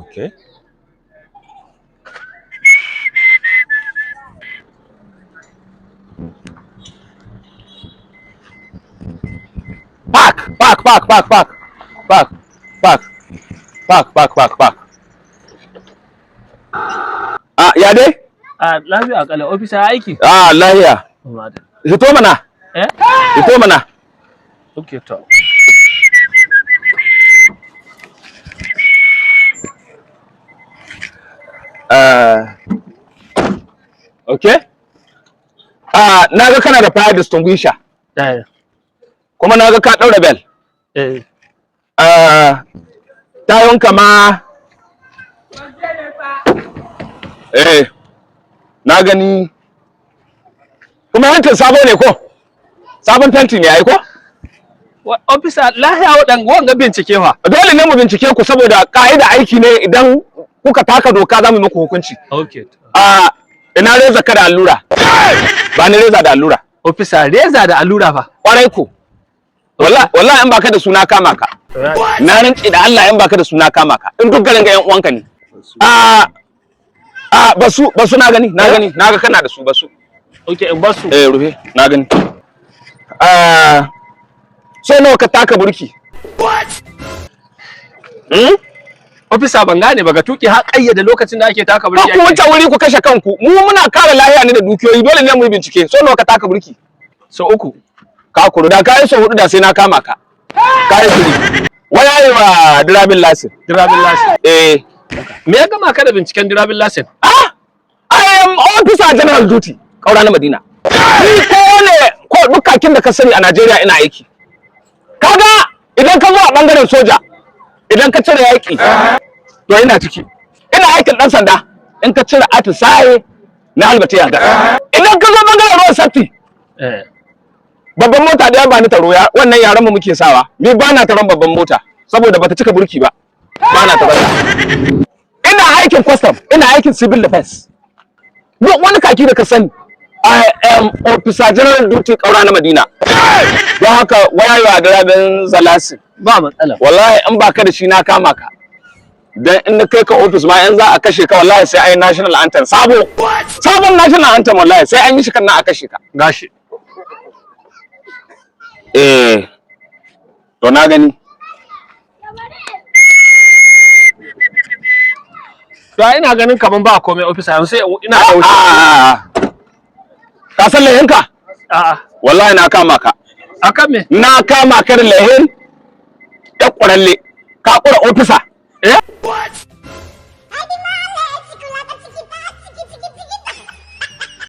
Okay. Park. Ah, ya dai? A lafiya kala ofisa aiki. Ah, lahiya. Hito mana. Hito mana. Okay to. Okay. Naga kana da fire distinguisher. Kuma naga ka daura bell. Tayonka ma na gani. Kuma yankin sabo ne ko? Sabon fenti ne ai ko? Officer lahiya wanga bincike fa. Dole ne mu bincike ku saboda ka'ida aiki ne idan kuka taka doka za mu muku hukunci. Okay. Ina reza ka da allura. Ba ni reza da allura. Officer reza da allura fa. Kwarai ku. Wallahi in baka da suna kama ka. Na rinci da Allah in baka da suna kama ka. In duk garin ga yan uwanka ne. Basu na gani, naga kana da su basu. Okay, in basu. Rufe, na gani. So nawa ka taka burki? What? Officer ban gane ba ga tuki har kayyade lokacin da ake taka burki. Ku wuce wuri ku kashe kanku. Mu muna kare lafiya ne da dukiyoyi, dole ne mu yi bincike. So nawa ka taka burki? So 3. Ka kuru da kai so 4 da sai na kama ka. Kai shiri. Waya yi wa driving license. Driving license. Me ya gama ka da binciken driving license? I am officer general duty. Kaura na Madina. Ni ko duk kakin da ka sani a Najeriya ina aiki. Kaga idan ka zo a bangaren soja, idan ka cire yaki, to ina ciki. Ina aikin dan sanda. In ka cire atisaye na halbata yada. Idan ka zo bangaren road safety. Babban mota da ya bani taro wannan yaran mu muke sawa. Ni ba na taron babban mota saboda bata cika burki ba. Ba na taron. Ina aikin custom, ina aikin civil defense. Duk wani kaki da ka sani, I am officer general duty Kaura na Madina. Don haka wayewa da rabin zalasi. Ba matsala. Wallahi in baka da shi na kama ka. Dan in kai ka office ma in za a kashe ka wallahi sai ai national anthem sabo. Sabon national anthem wallahi sai an yi shi kan nan a kashe ka. Gashi. To na gani. To ina ganin kaman ba komai officer yanzu sai ina da wuce. Ka san lahinka? Wallahi na kama ka. Akan me? Na kama ka da lahin ya kuralle. Ka kura officer.